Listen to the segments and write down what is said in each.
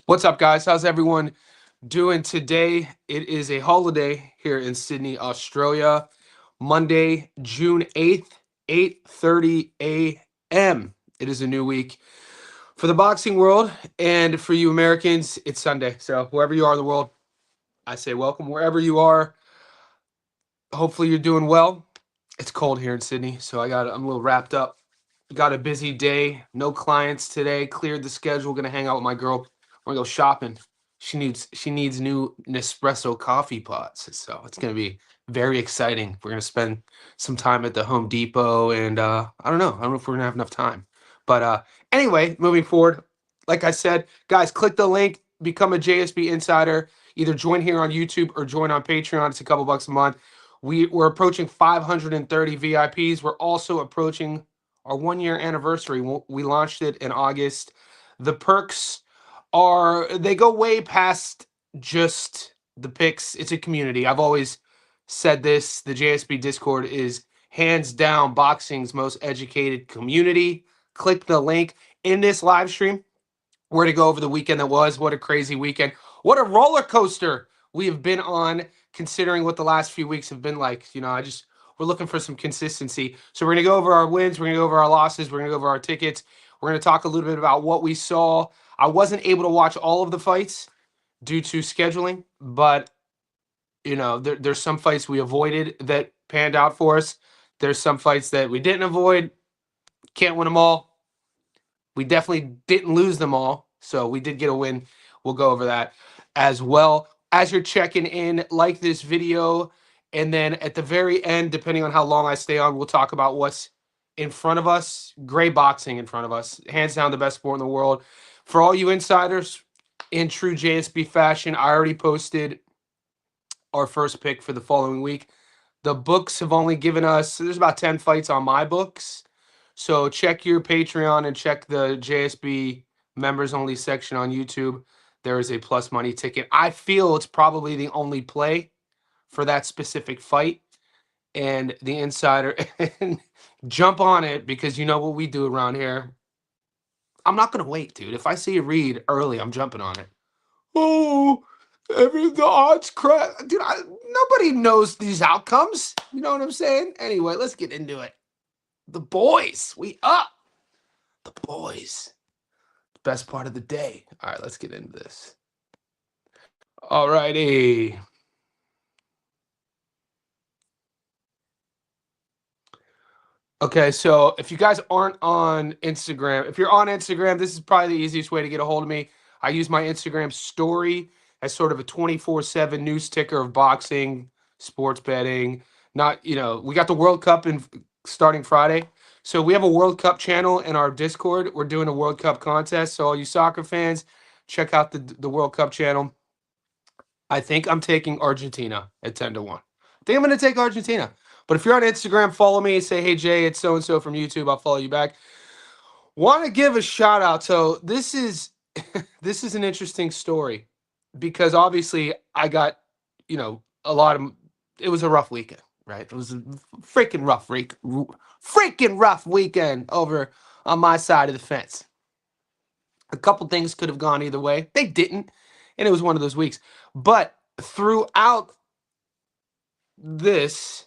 What's up, guys? How's everyone doing today? It is a holiday here in Sydney, Australia. Monday, June 8th, 8:30 a.m. It is a new week for the boxing world, and for you Americans, it's Sunday. So wherever you are in the world, I say welcome wherever you are. Hopefully you're doing well. It's cold here in Sydney, so I'm a little wrapped up. Got a busy day. No clients today. Cleared the schedule. Gonna hang out with my girl. We're gonna go shopping. She needs new Nespresso coffee pots. So it's gonna be very exciting. We're gonna spend some time at the Home Depot, and I don't know. I don't know if we're gonna have enough time. But anyway, moving forward, like I said, guys, click the link, become a JSB insider. Either join here on YouTube or join on Patreon. It's a couple bucks a month. We're approaching 530 VIPs. We're also approaching our 1 year anniversary. We launched it in August. The perks they go way past just the picks. It's a community. I've always said this. The JSB Discord is hands down boxing's most educated community. Click the link in this live stream. We're to go over the weekend that was. What a crazy weekend. What a roller coaster we have been on, considering what the last few weeks have been like. We're looking for some consistency. So we're going to go over our wins. We're going to go over our losses. We're going to go over our tickets. We're going to talk a little bit about what we saw. I wasn't able to watch all of the fights due to scheduling, but there's some fights we avoided that panned out for us. There's some fights that we didn't avoid. Can't win them all. We definitely didn't lose them all, so we did get a win. We'll go over that as well. As you're checking in, like this video, and then at the very end, depending on how long I stay on, we'll talk about what's in front of us. Great boxing in front of us. Hands down the best sport in the world. For all you insiders, in true JSB fashion, I already posted our first pick for the following week. The books have only given us, there's about 10 fights on my books. So check your Patreon and check the JSB members only section on YouTube. There is a plus money ticket. I feel it's probably the only play for that specific fight. And the insider, jump on it, because you know what we do around here. I'm not going to wait, dude. If I see a read early, I'm jumping on it. Oh, the odds crap. Dude, nobody knows these outcomes. You know what I'm saying? Anyway, let's get into it. The boys, we up. The boys. Best part of the day. All right, let's get into this. All righty. Okay, so if you guys aren't on Instagram, if you're on Instagram, this is probably the easiest way to get a hold of me. I use my Instagram story as sort of a 24/7 news ticker of boxing, sports betting. Not, we got the World Cup starting Friday. So we have a World Cup channel in our Discord. We're doing a World Cup contest. So all you soccer fans, check out the World Cup channel. I think I'm taking Argentina at 10-1. I think I'm going to take Argentina. But if you're on Instagram, follow me. Say, hey, Jay, it's so-and-so from YouTube. I'll follow you back. Want to give a shout out. So this is this is an interesting story, because obviously I got, a lot of, it was a rough weekend, right? It was a freaking rough weekend over on my side of the fence. A couple things could have gone either way. They didn't, and it was one of those weeks. But throughout this,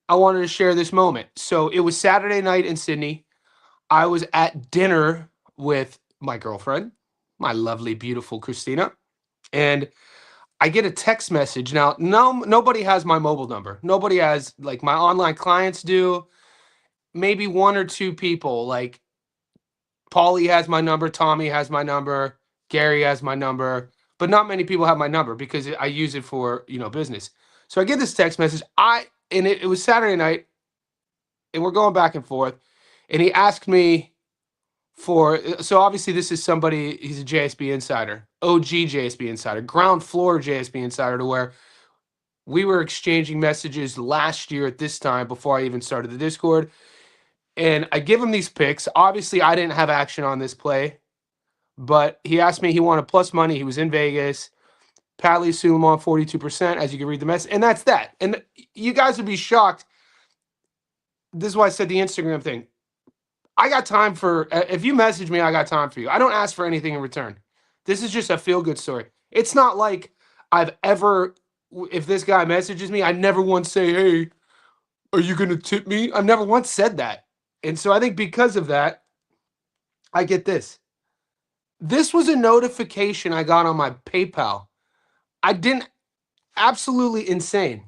I wanted to share this moment. So it was Saturday night in Sydney. I was at dinner with my girlfriend, my lovely, beautiful Christina, and I get a text message. Now, nobody has my mobile number. Nobody has, like, my online clients do. Maybe one or two people, like Paulie has my number, Tommy has my number, Gary has my number, but not many people have my number because I use it for, business. So I get this text message. It was Saturday night, and we're going back and forth, and he asked me so obviously this is somebody, he's a JSB insider, OG JSB insider, ground floor JSB insider, to where we were exchanging messages last year at this time before I even started the Discord. And I give him these picks. Obviously, I didn't have action on this play, but he asked me, he wanted plus money. He was in Vegas. Padley Suleiman, 42%, as you can read the message. And that's that. And you guys would be shocked. This is why I said the Instagram thing. I got time for, if you message me, I got time for you. I don't ask for anything in return. This is just a feel-good story. It's not like I've ever, if this guy messages me, I never once say, hey, are you going to tip me? I've never once said that. And so I think because of that, I get this. This was a notification I got on my PayPal. I didn't, absolutely insane.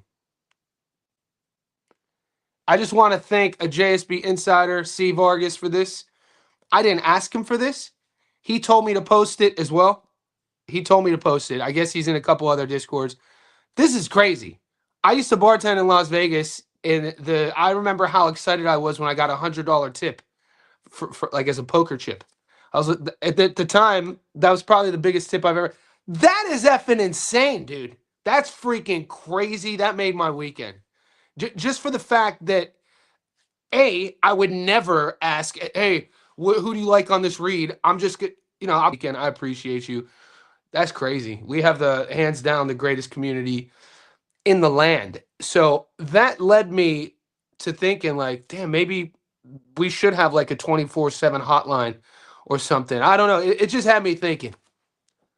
I just want to thank a JSB insider, C. Vargas, for this. I didn't ask him for this. He told me to post it as well. He told me to post it. I guess he's in a couple other Discords. This is crazy. I used to bartend in Las Vegas, and I remember how excited I was when I got $100 tip for like as a poker chip. I was at the time, that was probably the biggest tip I've ever. That is effing insane, dude. That's freaking crazy. That made my weekend. Just for the fact that I would never ask, hey, who do you like on this read? I'm just good, I appreciate you. That's crazy. We have the hands down the greatest community in the land. So that led me to thinking like, damn, maybe we should have like a 24/7 hotline or something. I don't know. It just had me thinking.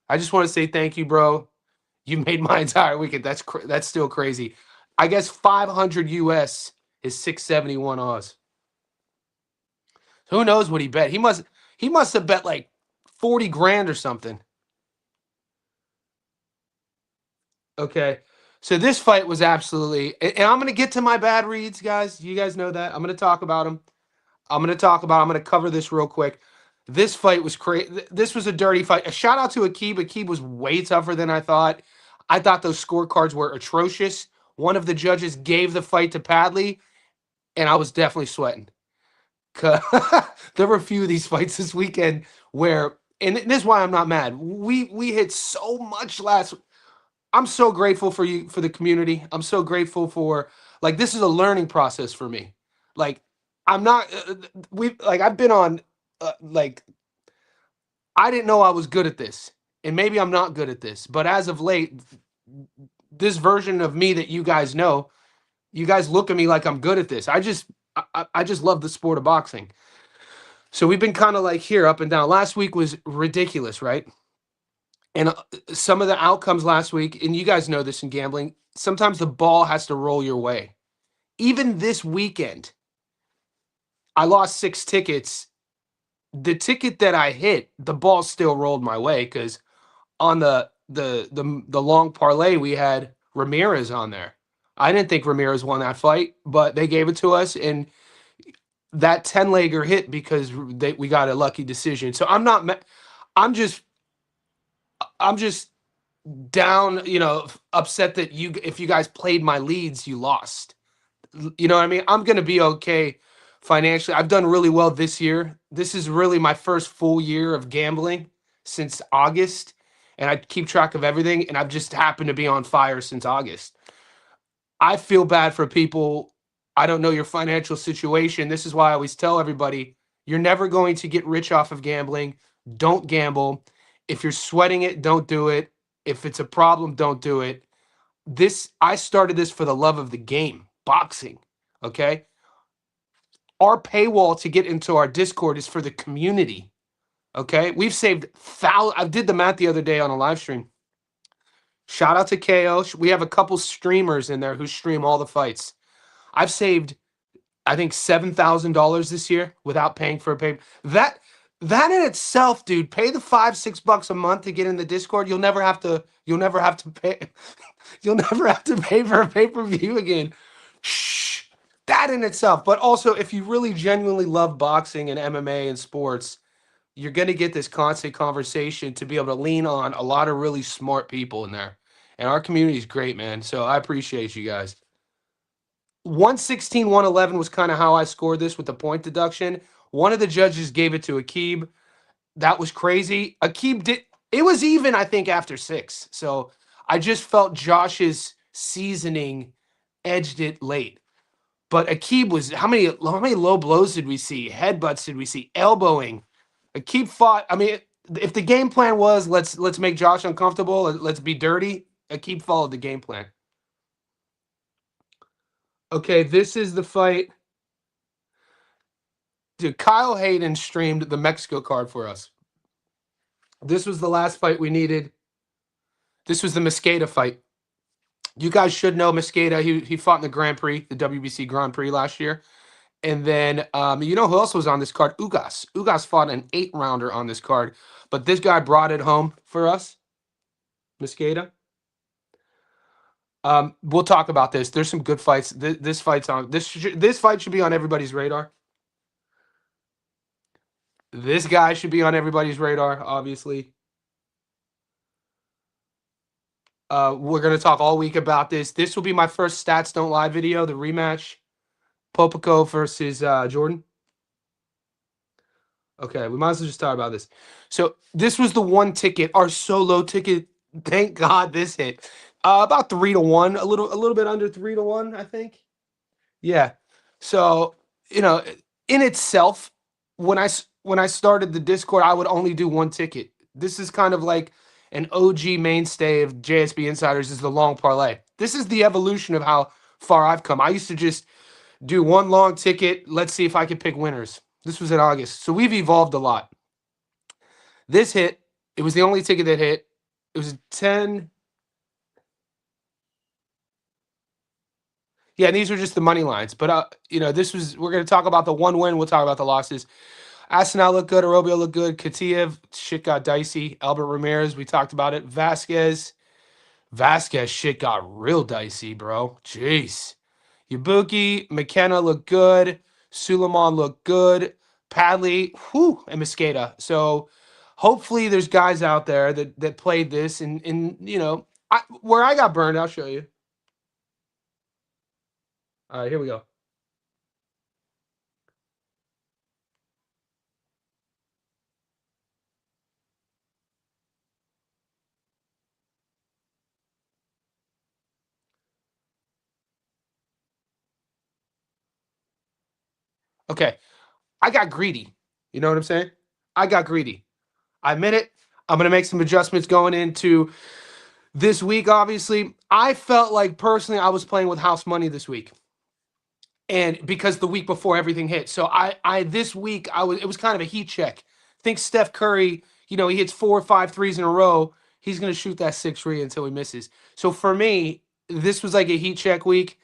I just want to say thank you, bro. You made my entire weekend. That's still crazy. I guess 500 US is 671 Oz. Who knows what he bet? He must have bet like 40 grand or something. Okay. So this fight was absolutely, and I'm going to get to my bad reads, guys. You guys know that. I'm going to talk about them. I'm going to cover this real quick. This fight was crazy. This was a dirty fight. A shout out to Akib. Akib was way tougher than I thought. I thought those scorecards were atrocious. One of the judges gave the fight to Padley, and I was definitely sweating. There were a few of these fights this weekend where, and this is why I'm not mad. We hit so much last. I'm so grateful for you, for the community. I'm so grateful for, like, this is a learning process for me. Like, I'm not I've been on like, I didn't know I was good at this, and maybe I'm not good at this, but as of late, this version of me that you guys know, you guys look at me like I'm good at this. I just love the sport of boxing. So we've been kind of like here up and down. Last week was ridiculous, right? And some of the outcomes last week, and you guys know this in gambling, sometimes the ball has to roll your way. Even this weekend, I lost 6 tickets. The ticket that I hit, the ball still rolled my way because on the long parlay we had Ramirez on there. I didn't think Ramirez won that fight, but they gave it to us, and that 10-legger hit because we got a lucky decision. So I'm just I'm just down, upset that if you guys played my leads, you lost. You know what I mean? I'm going to be okay financially. I've done really well this year. This is really my first full year of gambling since August, and I keep track of everything, and I've just happened to be on fire since August. I feel bad for people. I don't know your financial situation. This is why I always tell everybody, you're never going to get rich off of gambling. Don't gamble. If you're sweating it, don't do it. If it's a problem, don't do it. I started this for the love of the game, boxing. Okay. Our paywall to get into our Discord is for the community. Okay. We've saved thousands. I did the math the other day on a live stream. Shout out to KO. We have a couple streamers in there who stream all the fights. I've saved, I think, $7,000 this year without paying for a pay. That in itself, dude, pay the $5-6 a month to get in the Discord. You'll never have to pay. You'll never have to pay for a pay-per-view again. Shh. That in itself. But also, if you really genuinely love boxing and MMA and sports, you're going to get this constant conversation to be able to lean on a lot of really smart people in there. And our community is great, man. So I appreciate you guys. 116, 111 was kind of how I scored this with the point deduction. One of the judges gave it to Akib. That was crazy. Akib did. It was even, I think, after 6. So I just felt Josh's seasoning edged it late. But Akib was, how many low blows did we see? Headbutts did we see? Elbowing. Akib fought. I mean, if the game plan was let's make Josh uncomfortable, let's be dirty, Akib followed the game plan. Okay, this is the fight. Dude, Kyle Hayden streamed the Mexico card for us. This was the last fight we needed. This was the Mosqueda fight. You guys should know Mosqueda. He fought in the Grand Prix, the WBC Grand Prix last year. And then you know who else was on this card? Ugas. Ugas fought an 8-rounder on this card. But this guy brought it home for us. Mosqueda. We'll talk about this. There's some good fights. This fight's on. This fight should be on everybody's radar. This guy should be on everybody's radar, obviously. We're going to talk all week about this. This will be my first Stats Don't Lie video, the rematch. Popico versus Jordan. Okay, we might as well just talk about this. So this was the one ticket, our solo ticket. Thank God this hit. About 3-1, a little bit under 3-1, I think. Yeah. So, you know, in itself, when I started the Discord, I would only do one ticket. This is kind of like an OG mainstay of JSB Insiders is the long parlay. This is the evolution of how far I've come. I used to just do one long ticket. Let's see if I can pick winners. This was in August. So we've evolved a lot. This hit. It was the only ticket that hit. It was 10. Yeah, and these are just the money lines. But, you know, we're going to talk about the one win. We'll talk about the losses. Asenal looked good. Arobio looked good. Katiev, shit got dicey. Albert Ramirez, we talked about it. Vasquez, shit got real dicey, bro. Jeez. Yabuki, McKenna looked good. Suleiman looked good. Padley, and Mosqueda. So hopefully there's guys out there that played this. And you know, where I got burned, I'll show you. All right, here we go. Okay, I got greedy. You know what I'm saying? I got greedy. I admit it. I'm going to make some adjustments going into this week, obviously. I felt like, personally, I was playing with house money this week. And because the week before everything hit. So this week, it was kind of a heat check. Think Steph Curry, you know, he hits 4 or 5 threes in a row. He's going to shoot that 6-3 until he misses. So for me, this was like a heat check week.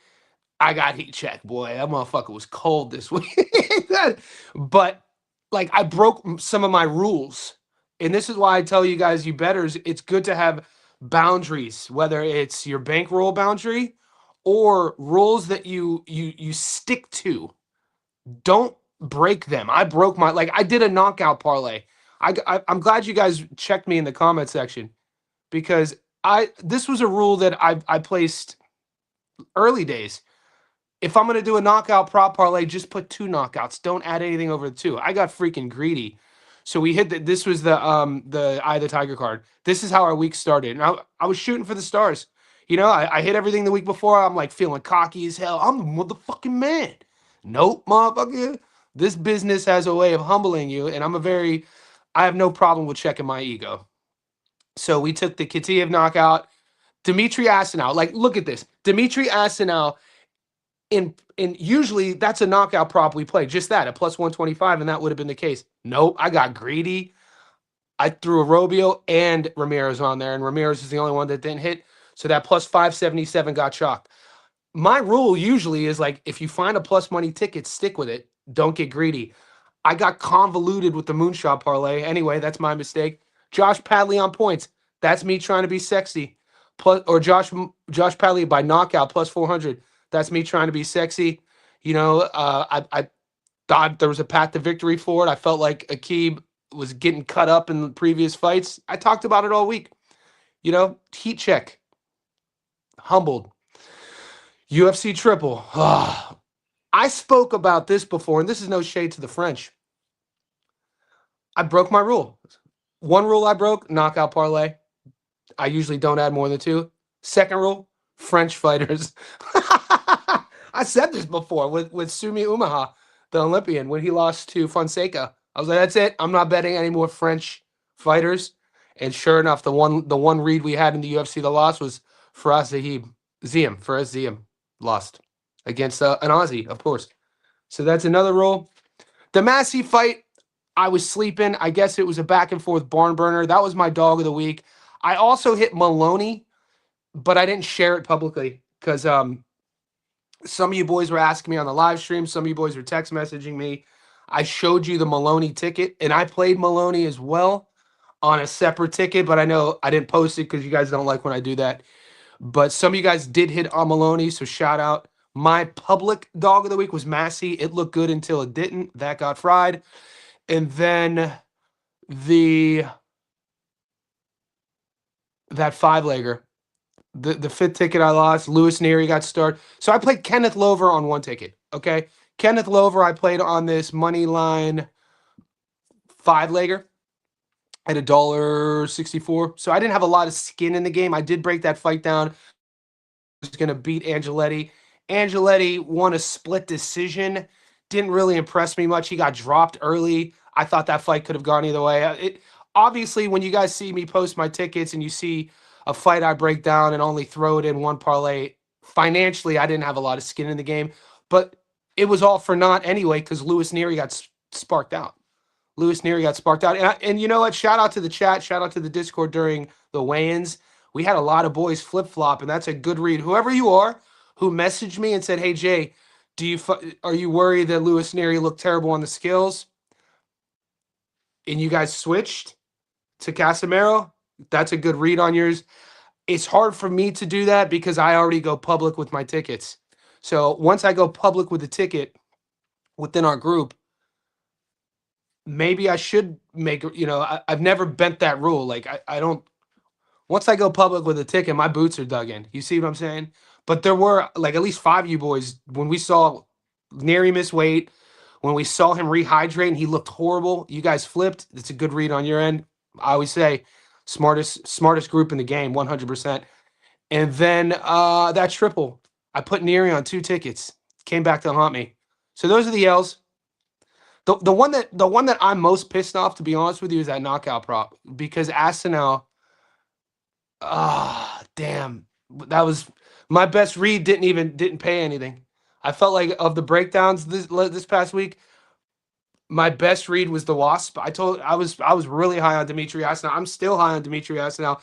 I got heat check, boy. That motherfucker was cold this week. But like, I broke some of my rules. And this is why I tell you guys, you bettors, it's good to have boundaries, whether it's your bankroll boundary or rules that you stick to. Don't break them. I broke I did a knockout parlay. I'm glad you guys checked me in the comment section, because this was a rule that I placed early days. If I'm going to do a knockout prop parlay, just put 2 knockouts. Don't add anything over the 2. I got freaking greedy. So we hit that. This was the Eye of the Tiger card. This is how our week started. And I was shooting for the stars. You know, I hit everything the week before. I'm like feeling cocky as hell. I'm the motherfucking man. Nope, motherfucker. This business has a way of humbling you. And I have no problem with checking my ego. So we took the Kitiev knockout. Dimitri Asenal. Like, look at this. Dimitri Asenal. And usually that's a knockout prop we play, just that, a plus 125, and that would have been the case. Nope, I got greedy. I threw a Robio and Ramirez on there, and Ramirez is the only one that didn't hit. So that plus 577 got chalked. My rule usually is like, if you find a plus money ticket, stick with it. Don't get greedy. I got convoluted with the moonshot parlay. Anyway, that's my mistake. Josh Padley on points. That's me trying to be sexy. Josh Padley by knockout plus 400. That's me trying to be sexy. You know, I thought there was a path to victory for it. I felt like Aqib was getting cut up in the previous fights. I talked about it all week. You know, heat check. Humbled. UFC triple. I spoke about this before, and this is no shade to the French. I broke my rule. One rule I broke, knockout parlay. I usually don't add more than 2. Second rule, French fighters. I said this before with Sumi Umaha, the Olympian, when he lost to Fonseca. I was like, that's it. I'm not betting any more French fighters. And sure enough, the one read we had in the UFC, the loss was Faraz Ziem lost against an Aussie, of course. So that's another rule. The Massey fight, I was sleeping. I guess it was a back and forth barn burner. That was my dog of the week. I also hit Maloney, but I didn't share it publicly because some of you boys were asking me on the live stream. Some of you boys were text messaging me. I showed you the Maloney ticket, and I played Maloney as well on a separate ticket, but I know I didn't post it because you guys don't like when I do that. But some of you guys did hit on Maloney, so shout out. My public dog of the week was Massey. It looked good until it didn't. That got fried. And then that 5-legger. The fifth ticket I lost, Lewis Neary got started. So I played Kenneth Lover on one ticket. Okay. Kenneth Lover, I played on this money line 5-legger at $1.64. So I didn't have a lot of skin in the game. I did break that fight down. Was going to beat Angeletti. Angeletti won a split decision. Didn't really impress me much. He got dropped early. I thought that fight could have gone either way. It obviously, when you guys see me post my tickets and you see a fight I break down and only throw it in one parlay, financially, I didn't have a lot of skin in the game. But it was all for naught anyway because Lewis Neary got sparked out. Lewis Neary got sparked out. And you know what? Shout out to the chat. Shout out to the Discord during the weigh-ins. We had a lot of boys flip-flop, and that's a good read. Whoever you are who messaged me and said, hey, Jay, are you worried that Lewis Neary looked terrible on the skills? And you guys switched to Casemiro? That's a good read on yours. It's hard for me to do that because I already go public with my tickets. So once I go public with the ticket within our group, maybe I should make, I've never bent that rule. Like I don't, once I go public with a ticket, my boots are dug in. You see what I'm saying? But there were like at least 5 of you boys, when we saw Neary miss weight, when we saw him rehydrate and he looked horrible, you guys flipped. It's a good read on your end. I always say smartest group in the game, 100%. And then that triple, I put Neary on 2 tickets. Came back to haunt me. So those are the L's. The one that I'm most pissed off, to be honest with you, is that knockout prop because Asenel. Damn. That was my best read. Didn't pay anything. I felt like of the breakdowns this past week, my best read was the Wasp. I was really high on Dimitri Asenel. I'm still high on Dimitri Asenel.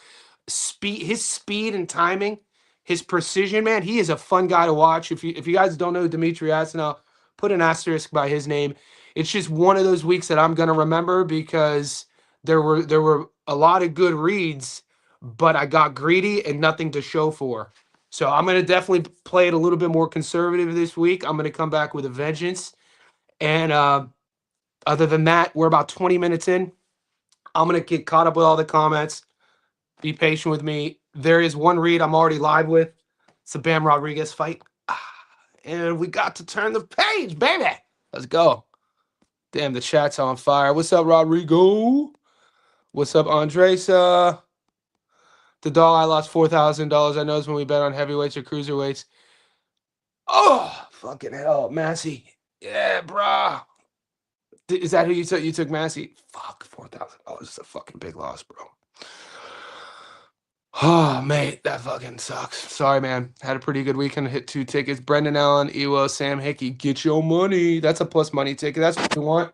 His speed and timing, his precision, man. He is a fun guy to watch. If you guys don't know Dimitri Asenel, put an asterisk by his name. It's just one of those weeks that I'm gonna remember because there were a lot of good reads, but I got greedy and nothing to show for. So I'm going to definitely play it a little bit more conservative this week. I'm going to come back with a vengeance. And other than that, we're about 20 minutes in. I'm going to get caught up with all the comments. Be patient with me. There is one read I'm already live with. It's a Bam Rodriguez fight. And we got to turn the page, baby. Let's go. Damn, the chat's on fire. What's up, Rodrigo? What's up, Andresa? The dog I lost $4,000. I know it's when we bet on heavyweights or cruiserweights. Oh, fucking hell, Massey. Yeah, brah. Is that who you took? You took Massey? Fuck, $4,000 is a fucking big loss, bro. Oh, mate, that fucking sucks. Sorry, man. Had a pretty good weekend. Hit 2 tickets. Brendan Allen, Ewo, Sam Hickey. Get your money. That's a plus money ticket. That's what you want.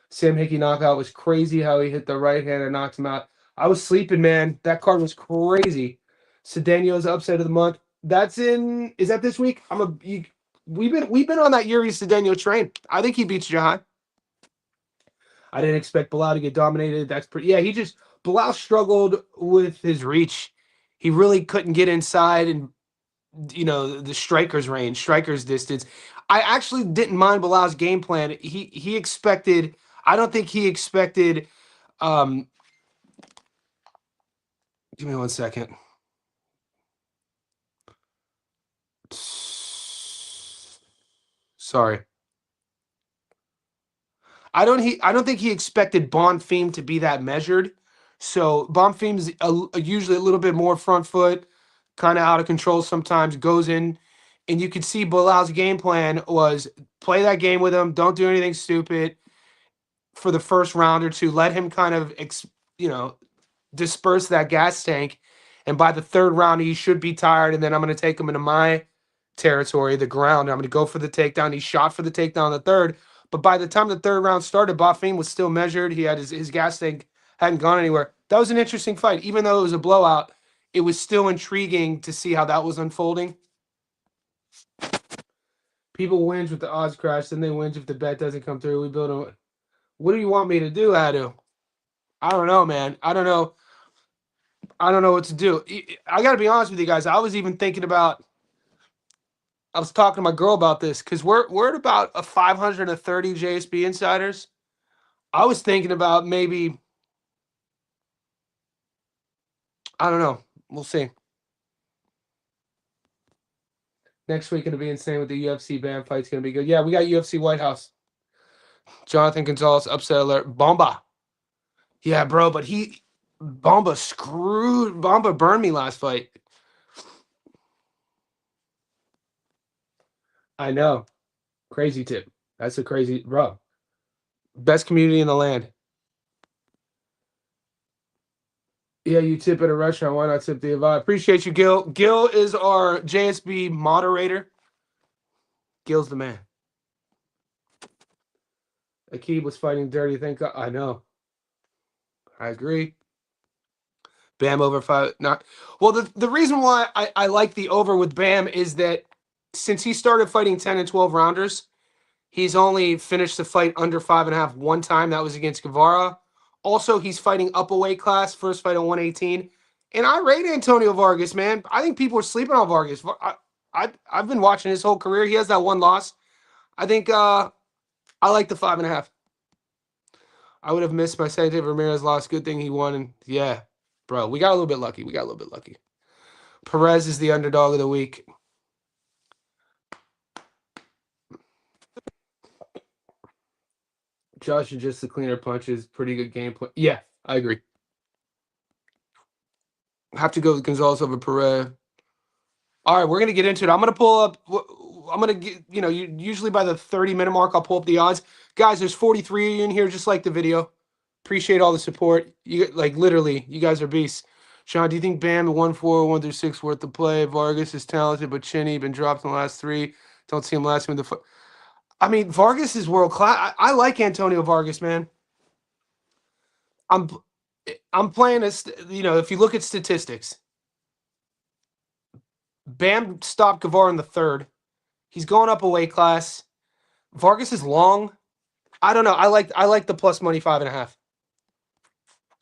Sam Hickey knockout was crazy how he hit the right hand and knocked him out. I was sleeping, man. That card was crazy. Cedeno's upset of the month. Is that this week? We've been on that Yuri Cedeno train. I think he beats Jahan. I didn't expect Bilal to get dominated. Bilal struggled with his reach. He really couldn't get inside and the striker's range, striker's distance. I actually didn't mind Bilal's game plan. He expected. I don't think he expected. Give me 1 second. Sorry. I don't think he expected Bonfim to be that measured. So Bonfim's usually a little bit more front foot, kind of out of control sometimes, goes in. And you could see Bilal's game plan was play that game with him. Don't do anything stupid for the first round or two. Let him kind of, disperse that gas tank. And by the 3rd round, he should be tired. And then I'm going to take him into my territory, the ground. I'm going to go for the takedown. He shot for the takedown in the 3rd. But by the time the third round started, Bafim was still measured. He had his gas tank hadn't gone anywhere. That was an interesting fight. Even though it was a blowout, it was still intriguing to see how that was unfolding. People whinge with the odds crash, then they whinge if the bet doesn't come through. We build a. What do you want me to do, Adu? I don't know, man. I don't know. I don't know what to do. I got to be honest with you guys. I was even thinking about. I was talking to my girl about this because we're at about a 530 JSB insiders. I was thinking about maybe. I don't know. We'll see. Next week going to be insane with the UFC band fight's going to be good. Yeah, we got UFC White House. Jonathan Gonzalez upset alert. Bomba. Yeah, bro, but Bomba burned me last fight. I know. Crazy tip. That's a crazy, bro. Best community in the land. Yeah, you tip at a restaurant. Why not tip the Avaya? Appreciate you, Gil. Gil is our JSB moderator. Gil's the man. Akib was fighting dirty. Thank God. I know. I agree. Bam over 5. Not well. The reason why I like the over with Bam is that since he started fighting 10 and 12 rounders, he's only finished the fight under 5.5 one time. That was against Guevara. Also, he's fighting up a weight class. First fight at 118. And I rate Antonio Vargas, man. I think people are sleeping on Vargas. I've been watching his whole career. He has that one loss. I think I like the 5.5. I would have missed my Sante Ramirez loss. Good thing he won. And yeah, bro, we got a little bit lucky. Perez is the underdog of the week. Josh is just the cleaner punches. Pretty good gameplay. Yeah, I agree. Have to go with Gonzalez over Perez. All right, we're going to get into it. I'm going to pull up. I'm going to get, usually by the 30-minute mark, I'll pull up the odds. Guys, there's 43 in here, just like the video. Appreciate all the support. Literally, you guys are beasts. Sean, do you think Bam at 1-4, 1-6 worth the play? Vargas is talented, but chinny, been dropped in the last 3. Don't see him last in the foot. I mean, Vargas is world class. I like Antonio Vargas, man. I'm playing as if you look at statistics, Bam stopped Guevara in the third. He's going up a weight class. Vargas is long. I don't know. I like the plus money 5.5.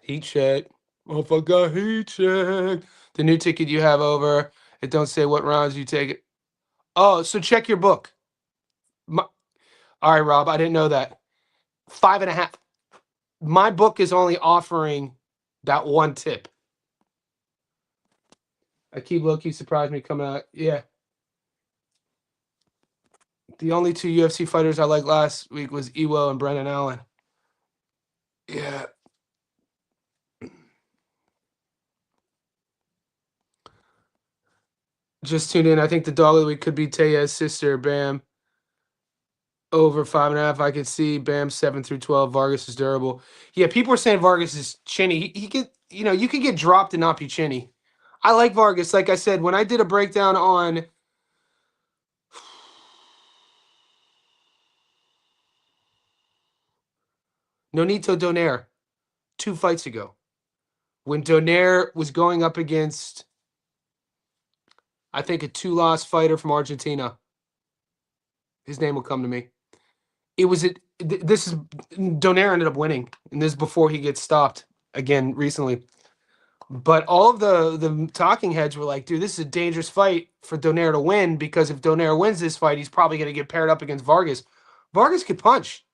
Heat check. Oh, if I got heat check. The new ticket you have over. It don't say what rounds you take it. Oh, so check your book. All right, Rob. I didn't know that. 5.5. My book is only offering that one tip. Akib low-key surprised me coming out. Yeah. The only 2 UFC fighters I liked last week was Iwo and Brendan Allen. Yeah. Just tuned in. I think the dog of the week could be Taya's sister, Bam. Over 5.5. I could see Bam 7 through 12. Vargas is durable. Yeah, people are saying Vargas is chinny. He could, you could get dropped and not be chinny. I like Vargas. Like I said, when I did a breakdown on Nonito Donaire 2 fights ago, when Donaire was going up against, I think, a 2-loss fighter from Argentina. His name will come to me. Donaire ended up winning, and this is before he gets stopped again recently. But all of the talking heads were like, dude, this is a dangerous fight for Donaire to win, because if Donaire wins this fight, he's probably going to get paired up against Vargas. Vargas could punch.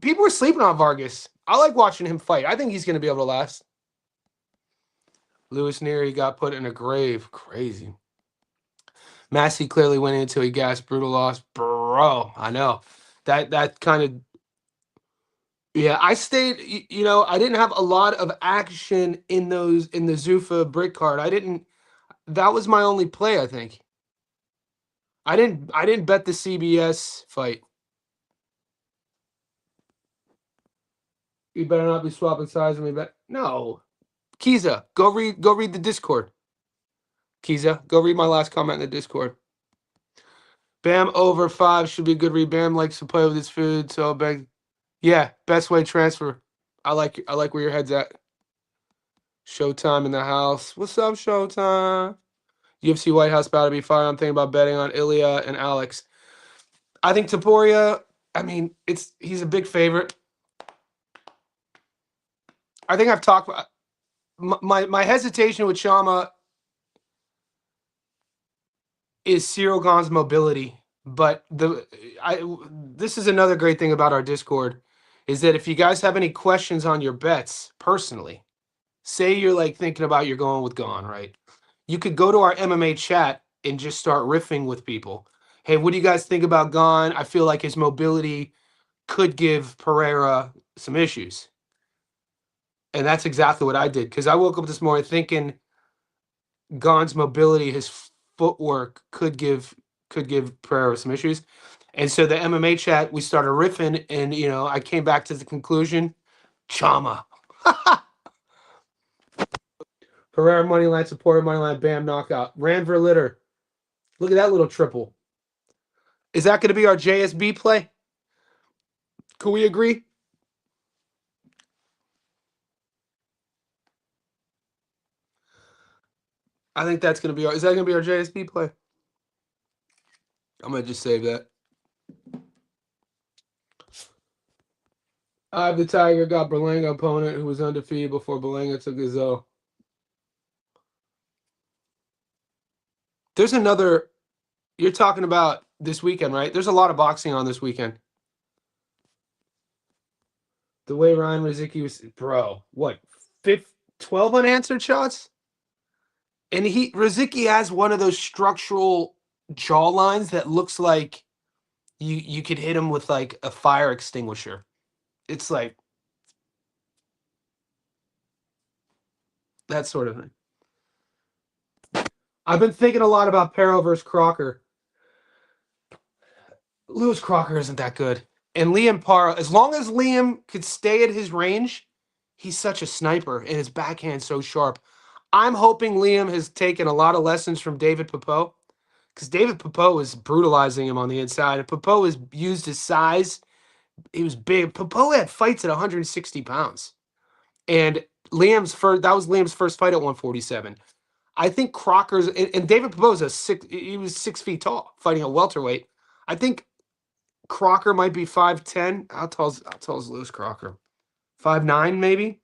People are sleeping on Vargas. I like watching him fight. I think he's going to be able to last. Lewis Neary got put in a grave. Crazy. Massey clearly went until he gasped. Brutal loss. Bro, I know. That kind of... Yeah, I stayed, I didn't have a lot of action in the Zuffa brick card. That was my only play, I think. I didn't bet the CBS fight. You better not be swapping sides with me, bet. No. Kiza, go read the Discord. Kiza, go read my last comment in the Discord. Bam over 5 should be a good read. Bam likes to play with his food, so beg. Yeah, best way transfer. I like where your head's at. Showtime in the house. What's up, Showtime? UFC White House about to be fired. I'm thinking about betting on Ilya and Alex. I think Taporia, I mean, he's a big favorite. I think I've talked about my hesitation with Shama is Cyril Gahn's mobility. But this is another great thing about our Discord is that if you guys have any questions on your bets personally, say you're like thinking about you're going with Gahn, right? You could go to our MMA chat and just start riffing with people. Hey, what do you guys think about Gahn? I feel like his mobility could give Pereira some issues. And that's exactly what I did because I woke up this morning thinking Gahn's mobility, his footwork could give Pereira some issues. And so the MMA chat, we started riffing, and I came back to the conclusion: Chama. Pereira moneyline, supporter moneyline, bam, knockout. Ranver Litter. Look at that little triple. Is that going to be our JSB play? Could we agree? I think that's going to be is that going to be our JSB play? I'm going to just save that. I have the Tiger, got Berlanga opponent who was undefeated before Berlanga took his O. There's another, you're talking about this weekend, right? There's a lot of boxing on this weekend. The way Ryan Rizicki was, bro, what, 12 unanswered shots? And Rizicki has one of those structural jaw lines that looks like you could hit him with like a fire extinguisher. It's like that sort of thing. I've been thinking a lot about Perro versus Crocker. Lewis Crocker isn't that good. And Liam Parra, as long as Liam could stay at his range, he's such a sniper and his backhand's so sharp. I'm hoping Liam has taken a lot of lessons from David Pepot because David Pepot is brutalizing him on the inside. And Pepot has used his size. He was big. Pepot had fights at 160 pounds. And that was Liam's first fight at 147. I think Crocker's, and David Pepot's he was 6 feet tall fighting a welterweight. I think Crocker might be 5'10". How tall is Lewis Crocker? 5'9", maybe?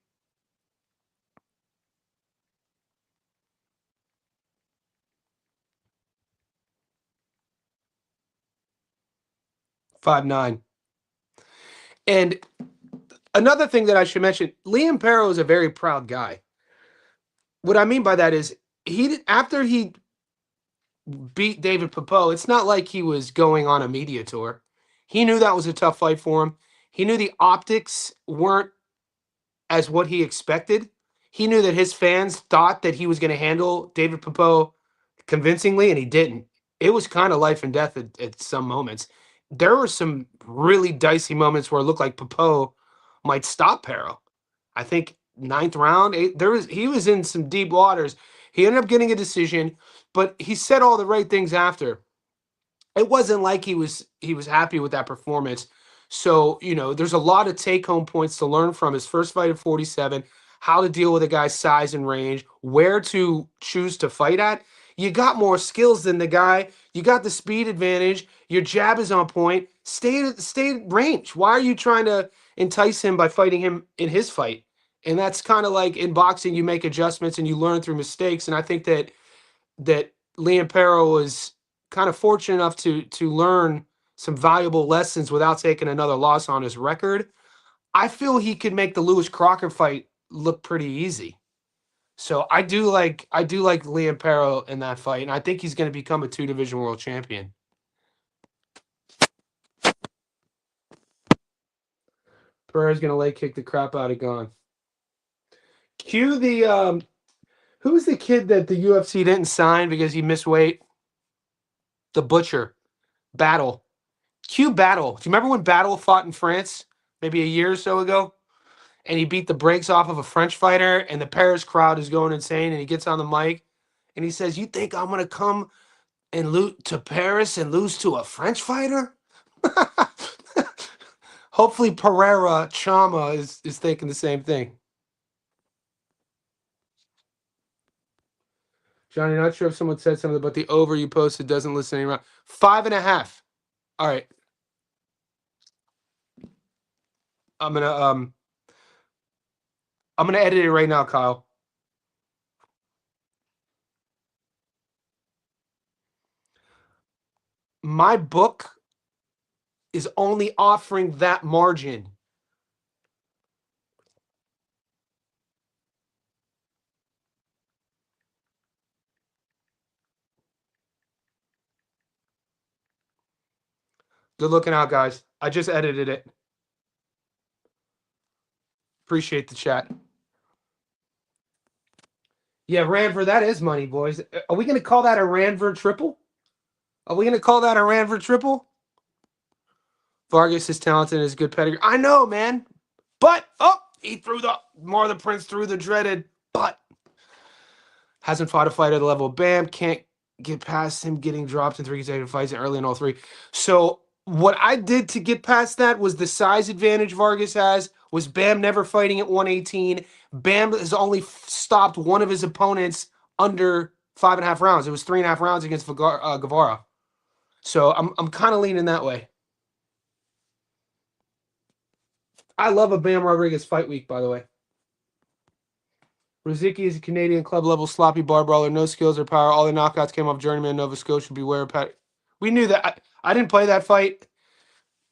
$5'9". And another thing that I should mention, Liam Perro is a very proud guy. What I mean by that is after he beat David Pepot, it's not like he was going on a media tour. He knew that was a tough fight for him. He knew the optics weren't as what he expected. He knew that his fans thought that he was going to handle David Pepot convincingly, and he didn't. It was kind of life and death at some moments. There were some really dicey moments where it looked like Pepot might stop Perro. I think 9th round, he was in some deep waters. He ended up getting a decision, but he said all the right things after. It wasn't like he was happy with that performance. So, there's a lot of take-home points to learn from his first fight at 47, how to deal with a guy's size and range, where to choose to fight at. You got more skills than the guy. You got the speed advantage. Your jab is on point. Stay at range. Why are you trying to entice him by fighting him in his fight? And that's kind of like in boxing, you make adjustments and you learn through mistakes. And I think that Liam Perro was kind of fortunate enough to learn some valuable lessons without taking another loss on his record. I feel he could make the Lewis Crocker fight look pretty easy. So I do like Liam Perro in that fight, and I think he's going to become a 2-division world champion. Pereira's going to leg kick the crap out of Gahn. Cue the who's the kid that the UFC didn't sign because he missed weight? The Butcher. Battle. Cue Battle. Do you remember when Battle fought in France maybe a year or so ago? And he beat the brakes off of a French fighter, and the Paris crowd is going insane, and he gets on the mic, and he says, "You think I'm going to come and lose to Paris and lose to a French fighter? Hopefully Pereira Chama is thinking the same thing. Johnny, not sure if someone said something about the over you posted doesn't listen anymore. 5.5. All right. I'm gonna edit it right now, Kyle. My book is only offering that margin. Good looking out, guys. I just edited it. Appreciate the chat. Yeah, Ranford, that is money, boys. Are we going to call that a Ranford triple? Are we going to call that a Ranford triple? Vargas is talented and is good pedigree. I know, man. But, he threw the, more the Prince threw the dreaded, but hasn't fought a fight at the level of Bam. Can't get past him getting dropped in 3 consecutive fights and early in all 3. So what I did to get past that was the size advantage Vargas has, was Bam never fighting at 118. Bam has only stopped one of his opponents under 5.5 rounds. It was 3.5 rounds against Guevara. So I'm kind of leaning that way. I love a Bam Rodriguez fight week, by the way. Rozicki is a Canadian club level sloppy bar brawler, no skills or power. All the knockouts came off journeyman Nova Scotia. Beware, Pat. We knew that. I didn't play that fight.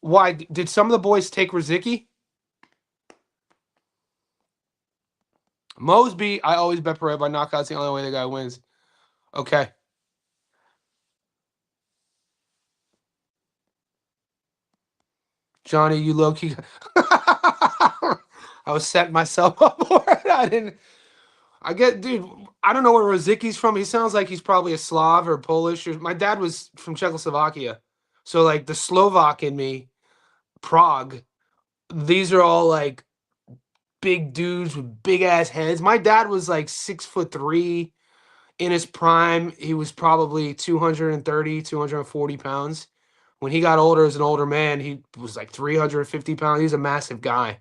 Why? Did some of the boys take Rozicki? Mosby, I always bet Pereira by knockouts. The only way the guy wins. Okay. Johnny, you low key. I was setting myself up for it. Dude, I don't know where Rozicki's from. He sounds like he's probably a Slav or Polish. My dad was from Czechoslovakia. So, like, the Slovak in me, Prague, these are all, like, big dudes with big-ass heads. My dad was, like, 6'3". In his prime, he was probably 230, 240 pounds. When he got older as an older man, he was, like, 350 pounds. He's a massive guy.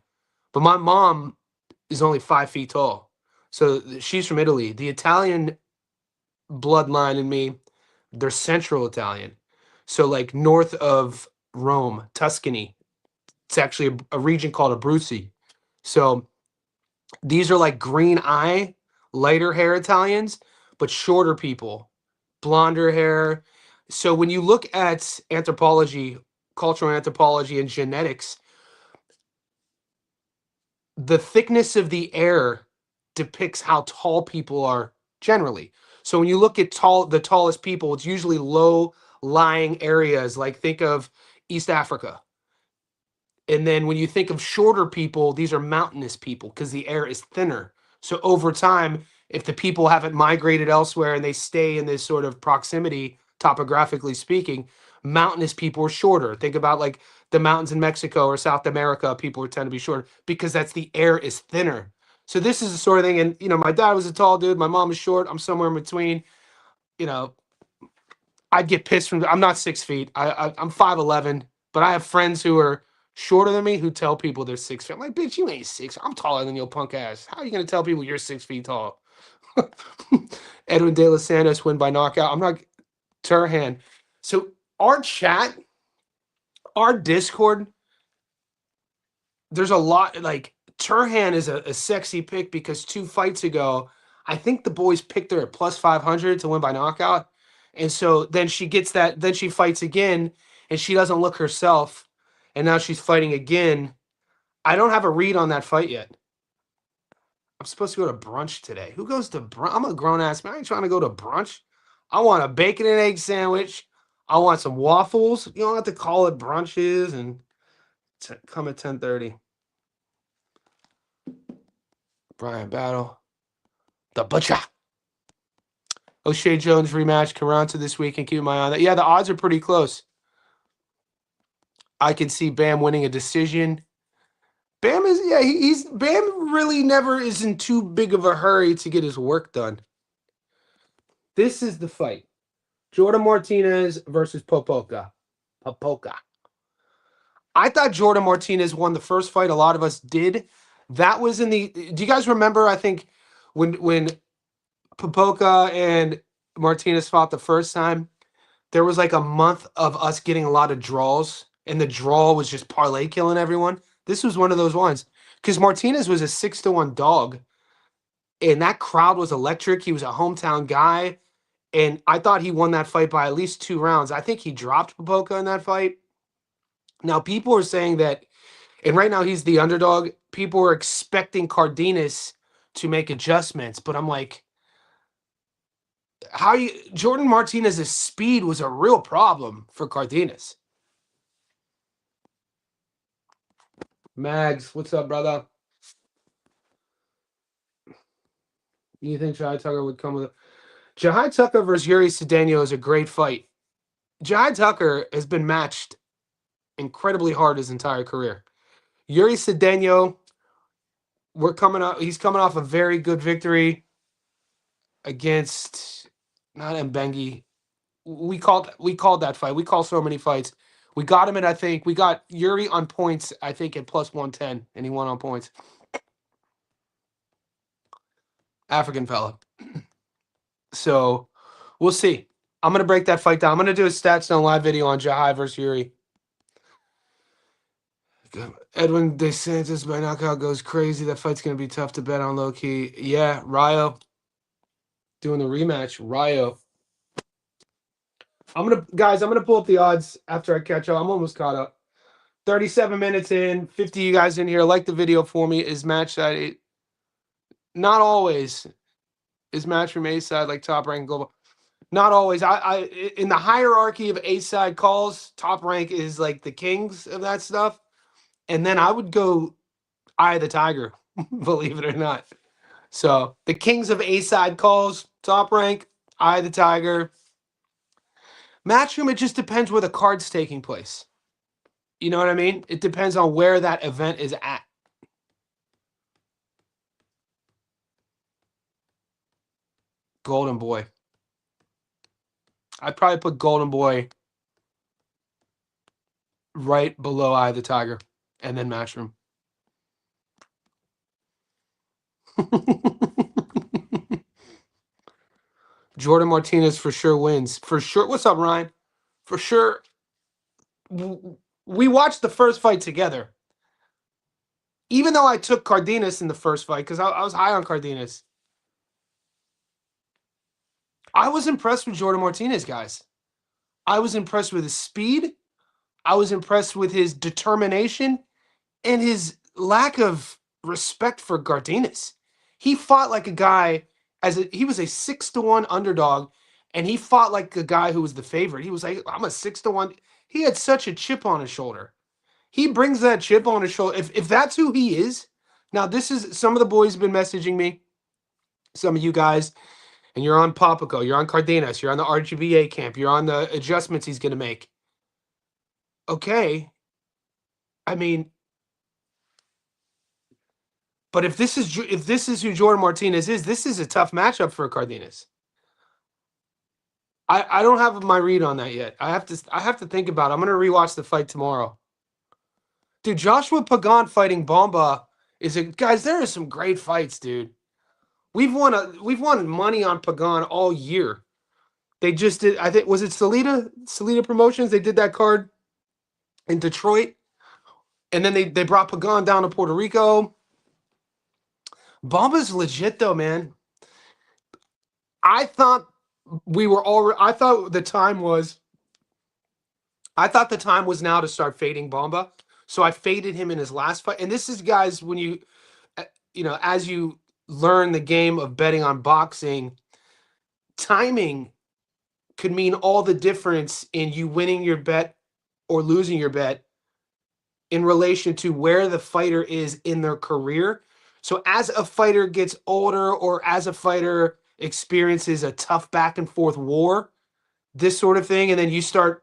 But my mom is only 5 feet tall. So she's from Italy. The Italian bloodline in me, they're Central Italian. So like north of Rome, Tuscany. It's actually a region called Abruzzi. So these are like green eye, lighter hair Italians, but shorter people, blonder hair. So when you look at anthropology, cultural anthropology, and genetics, the thickness of the air depicts how tall people are generally. So when you look at the tallest people, it's usually low-lying areas, like think of East Africa. And then when you think of shorter people, these are mountainous people because the air is thinner. So over time, if the people haven't migrated elsewhere and they stay in this sort of proximity, topographically speaking, mountainous people are shorter. Think about like the mountains in Mexico or South America, people tend to be shorter because that's the air is thinner. So this is the sort of thing. And, my dad was a tall dude. My mom is short. I'm somewhere in between. I'd get pissed from, I'm not 6 feet. I'm 5'11", but I have friends who are shorter than me who tell people they're 6 feet. I'm like, bitch, you ain't 6. I'm taller than your punk ass. How are you going to tell people you're 6 feet tall? Edwin De Los Santos win by knockout. I'm not Turhan. So our chat, our Discord, there's a lot, like Turhan is a sexy pick because 2 fights ago, I think the boys picked her at plus 500 to win by knockout. And so then she gets that, then she fights again and she doesn't look herself. And now she's fighting again. I don't have a read on that fight yet. I'm supposed to go to brunch today. Who goes to brunch? I'm a grown ass man. I ain't trying to go to brunch. I want a bacon and egg sandwich. I want some waffles. You don't have to call it brunches and come at 10:30. Brian Battle. The Butcher. O'Shea Jones rematch. Carranza this week and keep my eye on that. Yeah, the odds are pretty close. I can see Bam winning a decision. Bam is, yeah, Bam really never is in too big of a hurry to get his work done. This is the fight. Jordan Martinez versus Popoka. Popoka. I thought Jordan Martinez won the first fight. A lot of us did. That was in the. Do you guys remember? I think when Popoka and Martinez fought the first time, there was like a month of us getting a lot of draws, and the draw was just parlay killing everyone. This was one of those ones because Martinez was a 6-1 dog, and that crowd was electric. He was a hometown guy, and I thought he won that fight by at least 2 rounds. I think he dropped Popoka in that fight. Now people are saying that, and right now he's the underdog. People are expecting Cardenas to make adjustments, but I'm like, how you Jordan Martinez's speed was a real problem for Cardenas. Mags, what's up, brother? You think Jai Tucker would come with it? Jai Tucker versus Yuri Cedeno is a great fight. Jai Tucker has been matched incredibly hard his entire career. Yuri Cedeno, he's coming off a very good victory against not Mbengi. We called that fight. We call so many fights. We got him at, I think we got Yuri on points, I think at plus 110, and he won on points. African fella. So we'll see. I'm gonna break that fight down. I'm gonna do a stats down live video on Jahai versus Yuri. Edwin DeSantis by knockout goes crazy. That fight's gonna be tough to bet on low key. Yeah, Ryo doing the rematch. Ryo. I'm gonna pull up the odds after I catch up. I'm almost caught up. 37 minutes in, 50 of you guys in here. Like the video for me. Is match side not always is match from A side like top rank global. Not always. I in the hierarchy of A side calls, top rank is like the kings of that stuff. And then I would go Eye of the Tiger, believe it or not. So the kings of A side calls, top rank, Eye of the Tiger. Matchroom, it just depends where the card's taking place. You know what I mean? It depends on where that event is at. Golden Boy. I'd probably put Golden Boy right below Eye of the Tiger and then Matchroom. Jordan Martinez for sure wins. For sure. What's up, Ryan? For sure. We watched the first fight together. Even though I took Cardenas in the first fight, because I was high on Cardenas. I was impressed with Jordan Martinez, guys. I was impressed with his speed. I was impressed with his determination and his lack of respect for Cardenas. He fought like a guy he was a 6-1 underdog, and he fought like a guy who was the favorite. He was like, I'm a 6-1. He had such a chip on his shoulder. He brings that chip on his shoulder. If that's who he is, now this is some of the boys have been messaging me, some of you guys, and you're on Papaco, you're on Cardenas, you're on the RGBA camp, you're on the adjustments he's going to make. Okay. I mean, but if this is who Jordan Martinez is, this is a tough matchup for Cardenas. I don't have my read on that yet. I have to think about it. I'm going to rewatch the fight tomorrow. Dude, Joshua Pagan fighting Bomba guys, there are some great fights, dude. We've won money on Pagan all year. They just did, I think, was it Salida Promotions? They did that card in Detroit. And then they brought Pagan down to Puerto Rico. Bomba's legit though, man. I thought the time was now to start fading Bomba. So I faded him in his last fight. And this is, guys, when you as you learn the game of betting on boxing, timing could mean all the difference in you winning your bet or losing your bet in relation to where the fighter is in their career. So as a fighter gets older or as a fighter experiences a tough back and forth war, this sort of thing, and then you start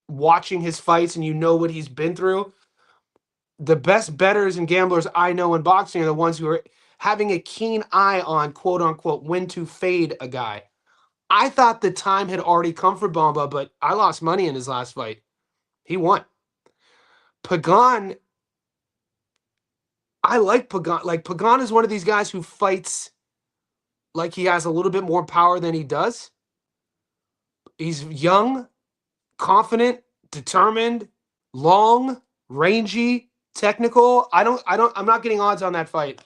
watching his fights and you know what he's been through, the best bettors and gamblers I know in boxing are the ones who are having a keen eye on, quote unquote, when to fade a guy. I thought the time had already come for Bamba, but I lost money in his last fight. He won. Pagan, I like Pagan. Like, Pagan is one of these guys who fights like he has a little bit more power than he does. He's young, confident, determined, long, rangy, technical. I'm not getting odds on that fight.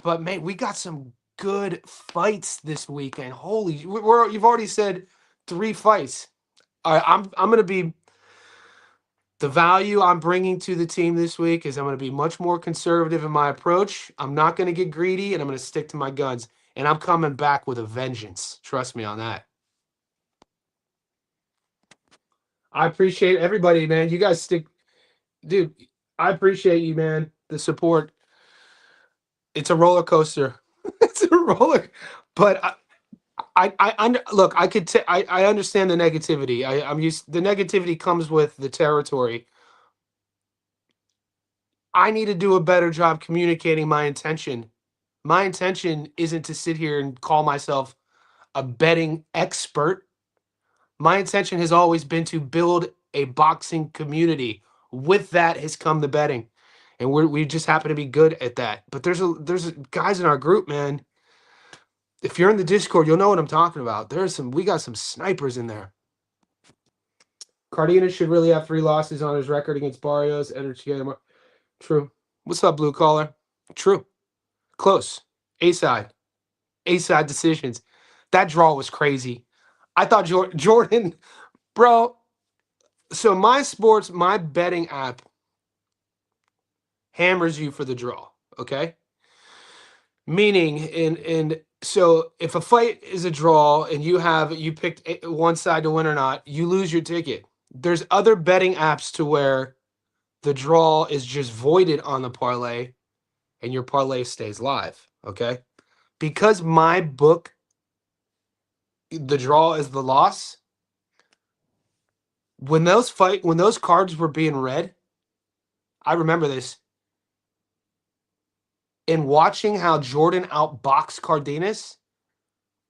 But man, we got some good fights this weekend. Holy, you've already said 3 fights. All right, I'm going to be the value I'm bringing to the team this week is I'm going to be much more conservative in my approach. I'm not going to get greedy, and I'm going to stick to my guns. And I'm coming back with a vengeance. Trust me on that. I appreciate everybody, man. You guys stick, dude. I appreciate you, man. The support. It's a roller coaster. It's a roller, but look. I understand the negativity. I'm used. The negativity comes with the territory. I need to do a better job communicating my intention. My intention isn't to sit here and call myself a betting expert. My intention has always been to build a boxing community. With that has come the betting, and we just happen to be good at that. But there's guys in our group, man. If you're in the Discord, you'll know what I'm talking about. We got some snipers in there. Cardenas should really have 3 losses on his record against Barrios. True. What's up, blue collar? True. Close. A-side decisions. That draw was crazy. I thought Jordan, bro. So my betting app hammers you for the draw. Okay. Meaning, so if a fight is a draw and you picked one side to win or not, you lose your ticket. There's other betting apps to where the draw is just voided on the parlay and your parlay stays live. Okay. Because my book, the draw is the loss. When those cards were being read, I remember this. In watching how Jordan outboxed Cardenas,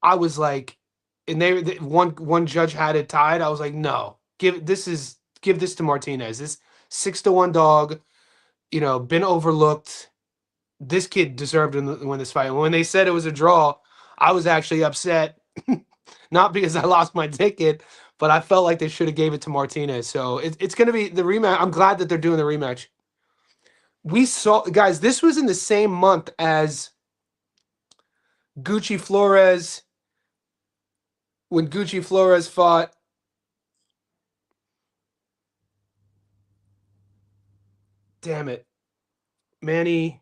I was like, and one judge had it tied. I was like, no, give this to Martinez. This 6-1 dog, been overlooked. This kid deserved to win this fight. When they said it was a draw, I was actually upset, not because I lost my ticket, but I felt like they should have gave it to Martinez. So it's going to be the rematch. I'm glad that they're doing the rematch. We saw, guys, this was in the same month as Gucci Flores, when Gucci Flores fought damn it, Manny.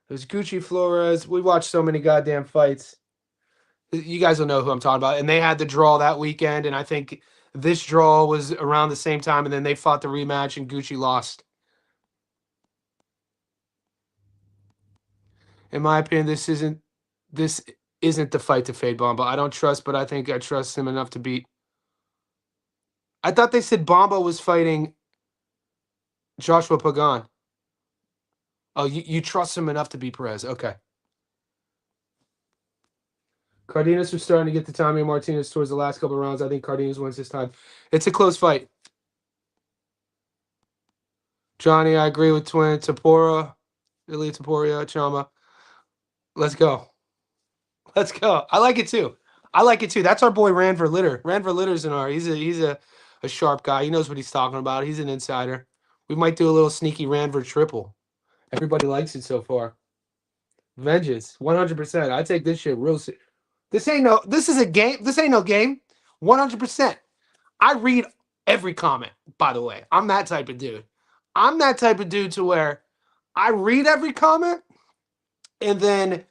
It was Gucci Flores. We watched so many goddamn fights. You guys will know who I'm talking about. And they had the draw that weekend, and I think this draw was around the same time, and then they fought the rematch, and Gucci lost. In my opinion, this isn't the fight to fade Bamba. I don't trust, but I think I trust him enough to beat. I thought they said Bamba was fighting Joshua Pagan. Oh, you trust him enough to beat Perez. Okay. Cardenas was starting to get the timing of Martinez towards the last couple of rounds. I think Cardenas wins this time. It's a close fight. Johnny, I agree with Twin. Tapora, Ilya Taporia, Chama. Let's go. Let's go. I like it too. That's our boy Ranver Litter. Ranver Litter's in our. He's a sharp guy. He knows what he's talking about. He's an insider. We might do a little sneaky Ranver triple. Everybody likes it so far. Vengeance, 100%. I take this shit real serious. This is a game. This ain't no game. 100%. I read every comment, by the way. I'm that type of dude. I'm that type of dude to where I read every comment and then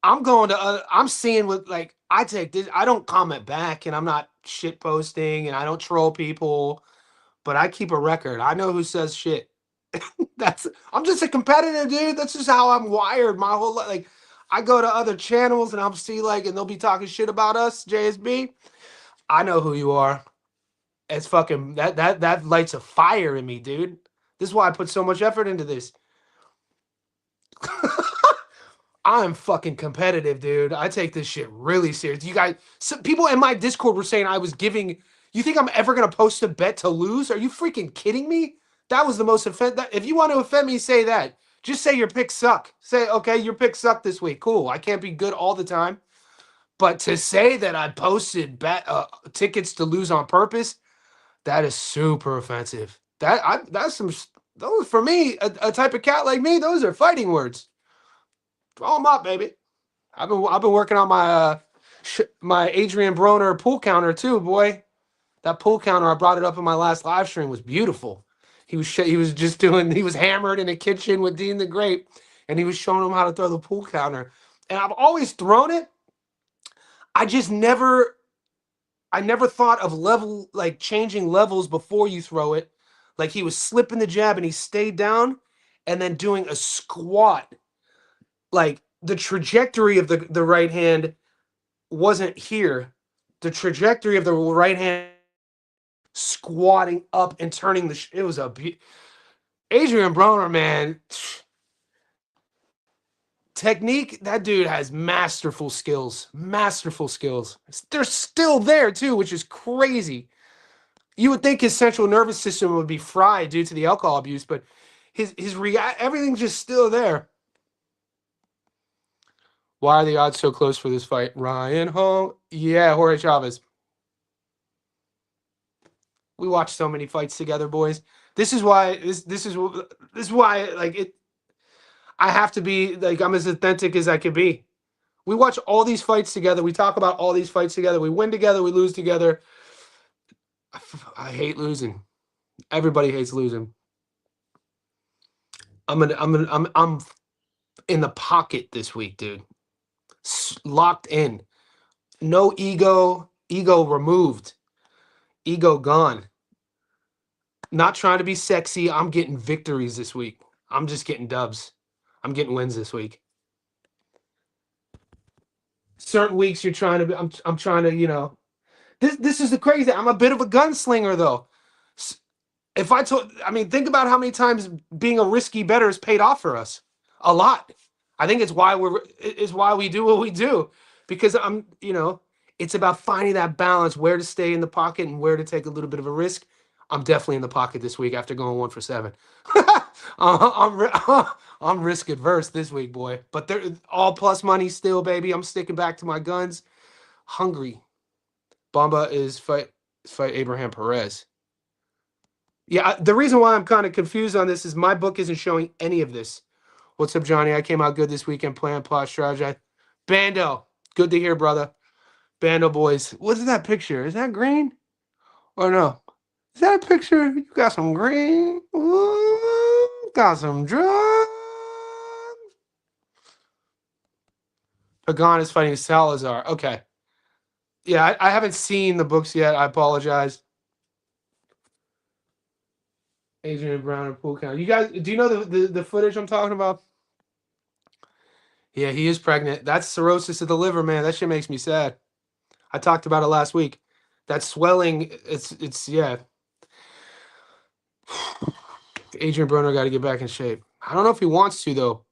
I'm seeing what, like, I take this. I don't comment back and I'm not shit posting and I don't troll people, but I keep a record. I know who says shit. I'm just a competitor, dude. That's just how I'm wired my whole life. Like, I go to other channels and I'll see, like, and they'll be talking shit about us, JSB. I know who you are. It's fucking that lights a fire in me, dude. This is why I put so much effort into this. I'm fucking competitive, dude. I take this shit really serious. You guys, some people in my Discord were saying I was giving. You think I'm ever gonna post a bet to lose? Are you freaking kidding me? That was the most offend. If you want to offend me, say that. Just say your picks suck. Say, okay, your picks suck this week. Cool. I can't be good all the time. But to say that I posted tickets to lose on purpose, that is super offensive. That's some those for me, a type of cat like me. Those are fighting words. Throw them up, baby. I've been working on my Adrian Broner pool counter too, boy. That pool counter, I brought it up in my last live stream, was beautiful. He was hammered in a kitchen with Dean the Grape, and he was showing him how to throw the pool counter. And I've always thrown it. I just never I never thought of like changing levels before you throw it. Like he was slipping the jab and he stayed down and then doing a squat. Like the trajectory of the right hand wasn't here. The trajectory of the right hand squatting up and turning it was Adrian Broner, man. Technique, that dude has masterful skills. Masterful skills. They're still there too, which is crazy. You would think his central nervous system would be fried due to the alcohol abuse, but everything's just still there. Why are the odds so close for this fight? Ryan Hall. Yeah, Jorge Chavez. We watch so many fights together, boys. This is why like it I have to be like I'm as authentic as I could be. We watch all these fights together. We talk about all these fights together. We win together, we lose together. I hate losing. Everybody hates losing. I'm in the pocket this week, dude. Locked in. No ego removed. Ego gone. Not trying to be sexy. I'm getting victories this week. I'm just getting dubs. I'm getting wins this week. Certain weeks you're trying to be, I'm trying to, this is the crazy. I'm a bit of a gunslinger though. Think about how many times being a risky bettor has paid off for us. A lot. I think it's why we do what we do, because it's about finding that balance, where to stay in the pocket and where to take a little bit of a risk. I'm definitely in the pocket this week after going 1 for 7. I'm risk adverse this week, boy. But they're all plus money still, baby. I'm sticking back to my guns. Hungry. Bamba is fight Abraham Perez. Yeah, the reason why I'm kind of confused on this is my book isn't showing any of this. What's up, Johnny? I came out good this weekend, plan, plot, strategy. Bando, good to hear, brother. Bando boys. What's that picture? Is that green? Or no? Is that a picture? You got some green? Ooh, got some drugs. Pagan is fighting Salazar. Okay. Yeah, I haven't seen the books yet. I apologize. Adrian Brown and pool count. You guys, do you know the footage I'm talking about? Yeah, he is pregnant. That's cirrhosis of the liver, man. That shit makes me sad. I talked about it last week. That swelling, it's yeah. Adrian Broner got to get back in shape. I don't know if he wants to though.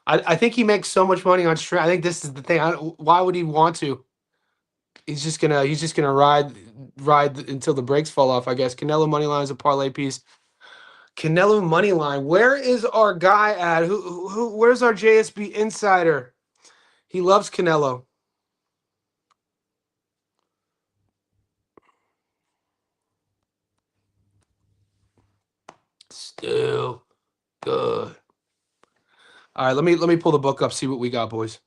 I think he makes so much money on stream. I think this is the thing. Why would he want to? He's just gonna ride until the brakes fall off, I guess. Canelo money line is a parlay piece. Canelo money line. Where is our guy at? Where's our JSB insider? He loves Canelo. Still good. All right, let me pull the book up, see what we got, boys.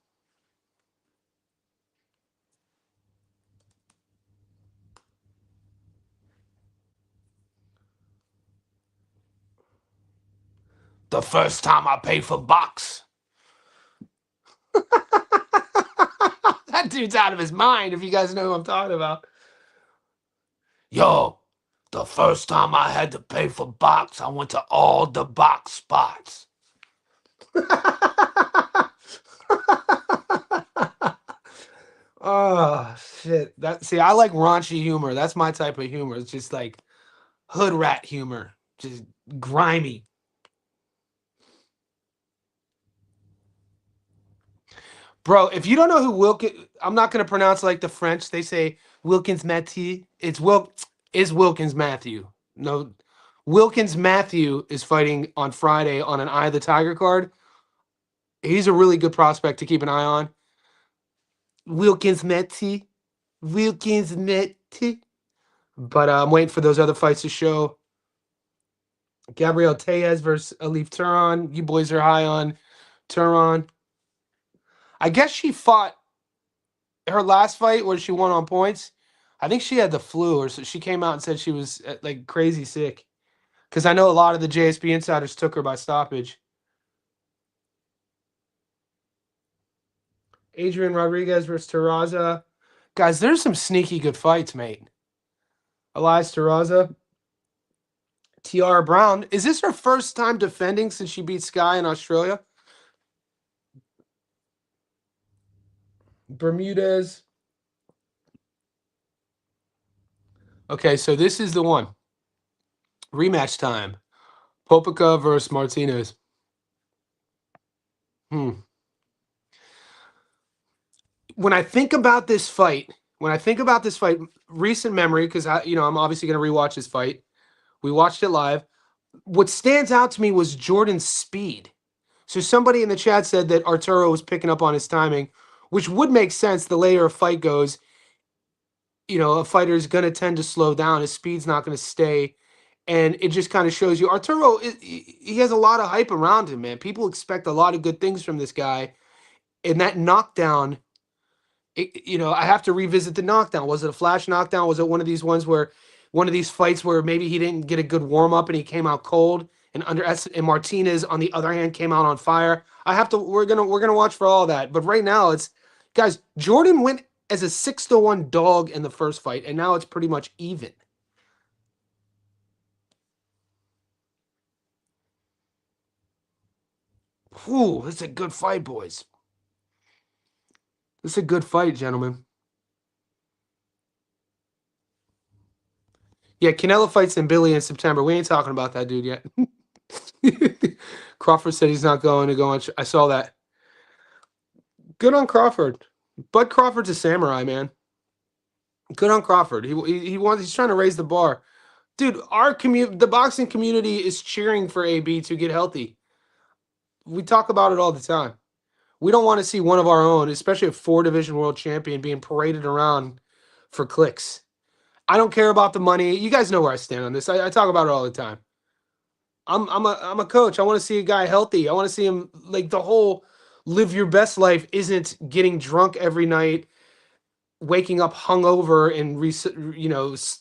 The first time I paid for box. That dude's out of his mind, if you guys know who I'm talking about. Yo, the first time I had to pay for box, I went to all the box spots. Oh shit! I like raunchy humor. That's my type of humor. It's just like hood rat humor, just grimy. Bro, if you don't know who Wilkins, I'm not gonna pronounce like the French. They say Wilkins Mathieu. Is Wilkins Matthew. No, Wilkins Matthew is fighting on Friday on an Eye of the Tiger card. He's a really good prospect to keep an eye on. Wilkins Matthew. Wilkins Matthew. But I'm waiting for those other fights to show. Gabriel Tellez versus Alif Turan. You boys are high on Turan. I guess she fought her last fight where she won on points. I think she had the flu, or so she came out and said she was like crazy sick. Because I know a lot of the JSP insiders took her by stoppage. Adrian Rodriguez versus Terraza. Guys, there's some sneaky good fights, mate. Elias Terraza. Tiara Brown. Is this her first time defending since she beat Sky in Australia? Bermudez. Okay, so this is the one. Rematch time. Popica versus Martinez. When I think about this fight, recent memory, because I'm obviously going to rewatch this fight. We watched it live. What stands out to me was Jordan's speed. So somebody in the chat said that Arturo was picking up on his timing, which would make sense. The later a fight goes, a fighter is going to tend to slow down. His speed's not going to stay. And it just kind of shows you Arturo, he has a lot of hype around him, man. People expect a lot of good things from this guy. And that knockdown, I have to revisit the knockdown. Was it a flash knockdown? Was it one of these fights where maybe he didn't get a good warm up and he came out cold? And Martinez, on the other hand, came out on fire. We're gonna watch for all that. But right now, guys. Jordan went as a 6-1 dog in the first fight, and now it's pretty much even. Whew, this is a good fight, boys. This is a good fight, gentlemen. Yeah, Canelo fights in Billy in September. We ain't talking about that dude yet. Crawford said he's not going to go on. I saw that. Good on Crawford. Bud Crawford's a samurai, man. Good on Crawford. He's trying to raise the bar. Dude, the boxing community is cheering for AB to get healthy. We talk about it all the time. We don't want to see one of our own, especially a 4-division world champion, being paraded around for clicks. I don't care about the money. You guys know where I stand on this. I talk about it all the time. I'm a coach. I want to see a guy healthy. I want to see him, like, the whole live your best life isn't getting drunk every night, waking up hungover, and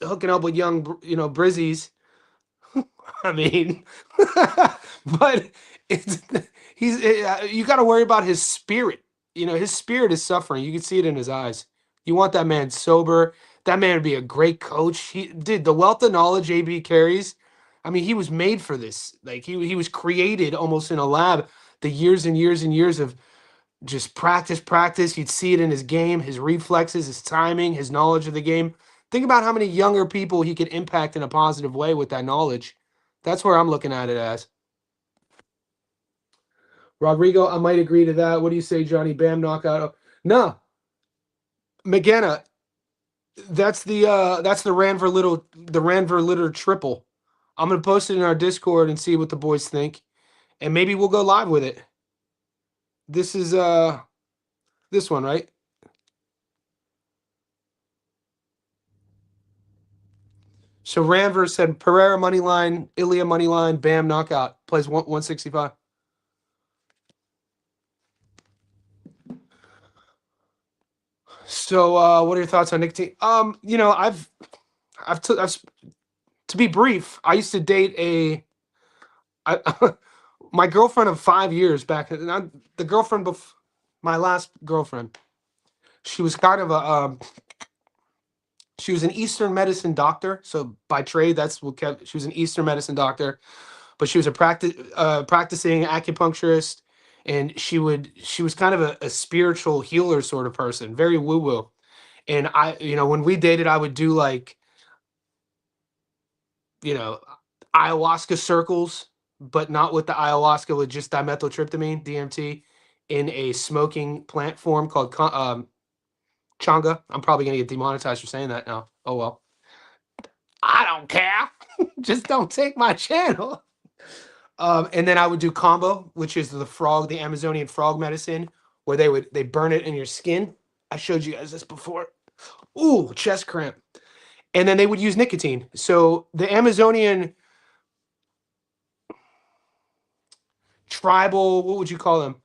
hooking up with young brizzies. I mean, but you got to worry about his spirit. His spirit is suffering. You can see it in his eyes. You want that man sober. That man would be a great coach. The wealth of knowledge AB carries. I mean, he was made for this. Like, he was created almost in a lab. The years and years and years of just practice. You'd see it in his game, his reflexes, his timing, his knowledge of the game. Think about how many younger people he could impact in a positive way with that knowledge. That's where I'm looking at it as. Rodrigo, I might agree to that. What do you say, Johnny? Bam, knockout. No. McGanna, that's the Ranver Litter triple. I'm gonna post it in our Discord and see what the boys think. And maybe we'll go live with it. This is this one, right? So Ranver said Pereira money line, Ilya money line, Bam knockout. Plays 165. So what are your thoughts on nicotine? To be brief, I used to date my girlfriend of 5 years back. The girlfriend before my last girlfriend. She was kind of she was an Eastern medicine doctor. So by trade, that's what kept. She was an Eastern medicine doctor, but she was a practicing acupuncturist, and she was kind of a spiritual healer sort of person, very woo woo. And when we dated, I would do, like, you know, ayahuasca circles, but not with the ayahuasca, with just dimethyltryptamine, DMT, in a smoking plant form called changa. I'm probably going to get demonetized for saying that now. Oh, well. I don't care. Just don't take my channel. And then I would do combo, which is the Amazonian frog medicine, where they burn it in your skin. I showed you guys this before. Ooh, chest cramp. And then they would use nicotine. So the Amazonian tribal, what would you call them?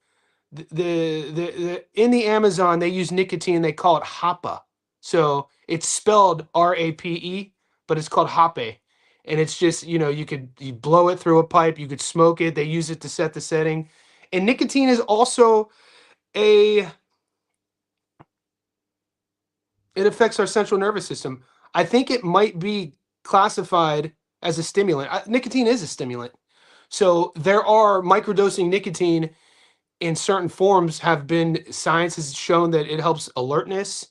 The in the Amazon, they use nicotine. They call it hapa. So it's spelled RAPE, but it's called hape. And it's just, you blow it through a pipe, you could smoke it. They use it to set the setting. And nicotine is also it affects our central nervous system. I think it might be classified as a stimulant. Nicotine is a stimulant. So there are microdosing nicotine in certain forms science has shown that it helps alertness,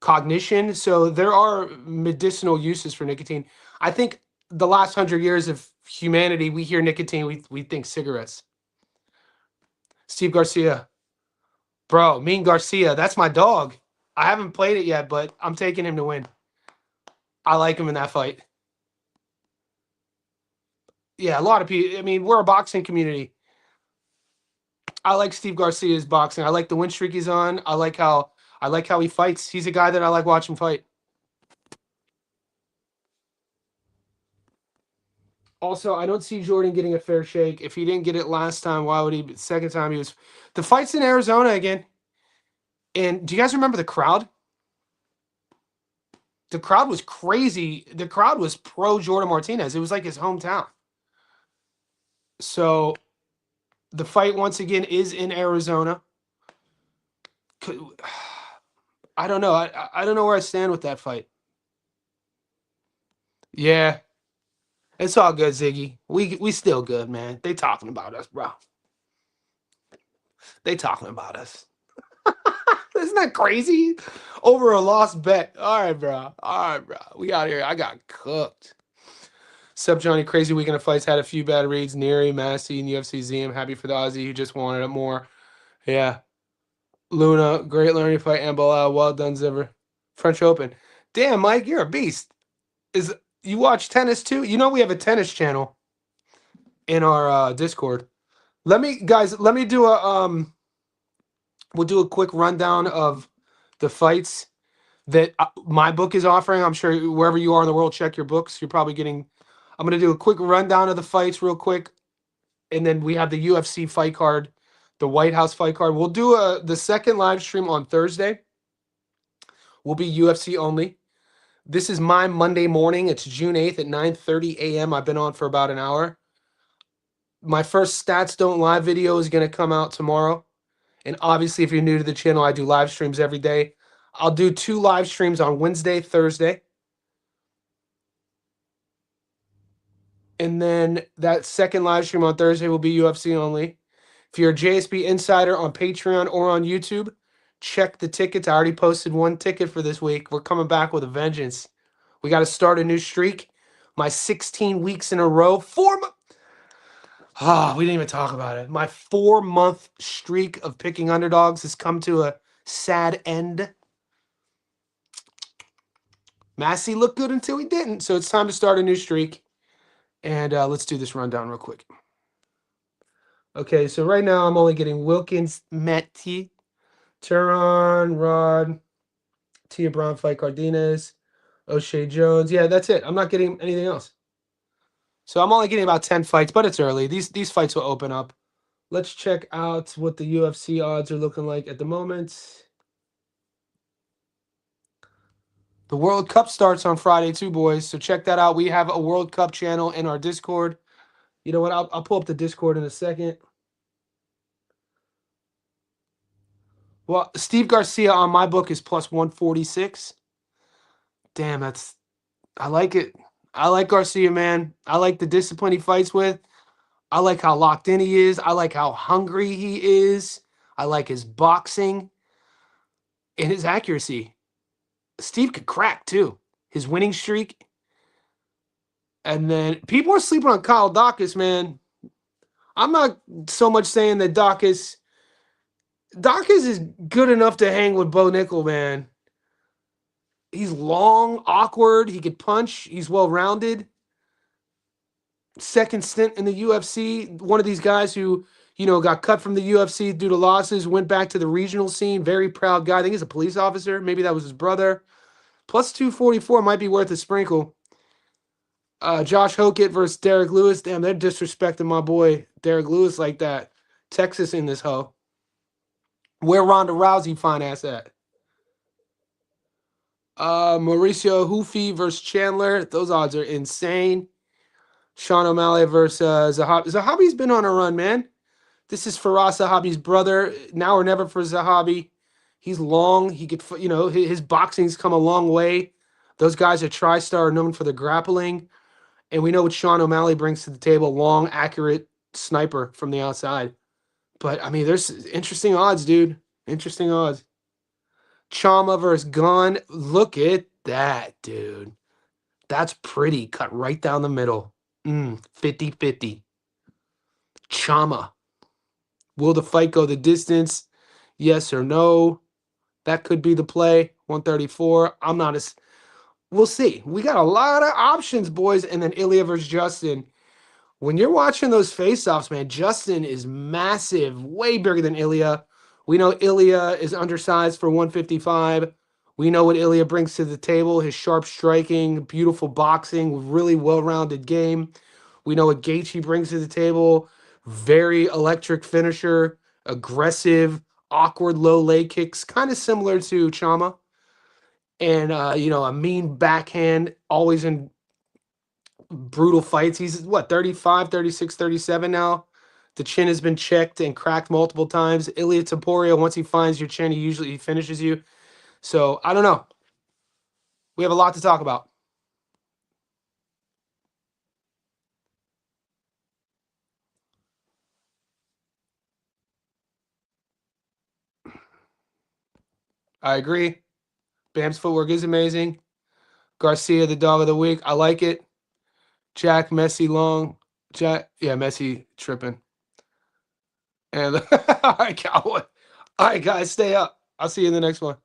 cognition. So there are medicinal uses for nicotine. I think the last 100 years of humanity, we hear nicotine, we think cigarettes. Steve Garcia. Bro, Mean Garcia, that's my dog. I haven't played it yet, but I'm taking him to win. I like him in that fight. Yeah, a lot of people. I mean, we're a boxing community. I like Steve Garcia's boxing. I like the win streak he's on. I like how he fights. He's a guy that I like watching fight. Also, I don't see Jordan getting a fair shake. If he didn't get it last time, why would he? Second time he was. The fight's in Arizona again. And do you guys remember the crowd? The crowd was crazy. The crowd was pro Jordan Martinez. It was like his hometown. So the fight once again is in Arizona. I don't know. I don't know where I stand with that fight. Yeah. It's all good, Ziggy. We still good, man. They talking about us, bro. They talking about us. Isn't that crazy? Over a lost bet. All right, bro. All right, bro. We out here. I got cooked. Sup, Johnny? Crazy weekend of fights. Had a few bad reads. Neary, Massey, and UFC Z. I'm happy for the Aussie who just wanted it more. Yeah. Luna, great learning fight. And Bilal, well done, Zipper. French Open. Damn, Mike, you're a beast. You watch tennis too? You know we have a tennis channel in our Discord. Let me do we'll do a quick rundown of the fights that my book is offering. I'm sure wherever you are in the world, check your books. You're probably getting. I'm going to do a quick rundown of the fights real quick, and then we have the UFC fight card, the White House fight card. We'll do the second live stream on Thursday. Will be UFC only. This is my Monday morning. It's June 8th at 9:30 a.m. I've been on for about an hour. My first Stats Don't Lie video is going to come out tomorrow. And obviously, if you're new to the channel, I do live streams every day. I'll do 2 live streams on Wednesday, Thursday. And then that second live stream on Thursday will be UFC only. If you're a JSB Insider on Patreon or on YouTube, check the tickets. I already posted 1 ticket for this week. We're coming back with a vengeance. We got to start a new streak. My 16 weeks in a row. We didn't even talk about it. My 4-month streak of picking underdogs has come to a sad end. Massey looked good until he didn't. So it's time to start a new streak. And let's do this rundown real quick. Okay, so right now I'm only getting Wilkins, Metti, Turon, Rod, Tia Brown, fight Cardenas, O'Shea Jones. Yeah, that's it. I'm not getting anything else. So I'm only getting about 10 fights, but it's early. These fights will open up. Let's check out what the UFC odds are looking like at the moment. The World Cup starts on Friday too, boys. So check that out. We have a World Cup channel in our Discord. You know what? I'll pull up the Discord in a second. Well, Steve Garcia on my book is plus 146. Damn, I like it. I like Garcia, man. I like the discipline he fights with. I like how locked in he is. I like how hungry he is. I like his boxing and his accuracy. Steve could crack too. His winning streak. And then people are sleeping on Kyle Dawkins, man. I'm not so much saying that Dawkins Dawkins is good enough to hang with Bo Nickel, man. He's long, awkward. He could punch. He's well rounded. Second stint in the UFC. One of these guys who, got cut from the UFC due to losses, went back to the regional scene. Very proud guy. I think he's a police officer. Maybe that was his brother. Plus 244 might be worth a sprinkle. Josh Hokett versus Derek Lewis. Damn, they're disrespecting my boy Derek Lewis like that. Texas in this hoe. Where Ronda Rousey fine ass at? Mauricio Hoofy versus Chandler. Those odds are insane. Sean O'Malley versus Zahabi. Zahabi's been on a run, man. This is Faraz Zahabi's brother. Now or never for Zahabi. He's long. He could, his boxing's come a long way. Those guys are TriStar, known for the grappling. And we know what Sean O'Malley brings to the table. Long, accurate sniper from the outside. But, I mean, there's interesting odds, dude. Interesting odds. Chama versus Gunn. Look at that, dude. That's pretty. Cut right down the middle. 50-50. Chama. Will the fight go the distance? Yes or no? That could be the play. 134. I'm not as... We'll see. We got a lot of options, boys. And then Ilya versus Justin. When you're watching those face-offs, man, Justin is massive. Way bigger than Ilya. We know Ilya is undersized for 155. We know what Ilya brings to the table. His sharp striking, beautiful boxing, really well-rounded game. We know what Gaethje brings to the table. Very electric finisher, aggressive, awkward low leg kicks, kind of similar to Chama. And, a mean backhand, always in brutal fights. He's, 35, 36, 37 now. The chin has been checked and cracked multiple times. Ilya Taporia, once he finds your chin, he finishes you. So, I don't know. We have a lot to talk about. I agree. Bam's footwork is amazing. Garcia, the dog of the week. I like it. Jack, Messi, long. Messi tripping. And all right, Cowboy. All right, guys, stay up. I'll see you in the next one.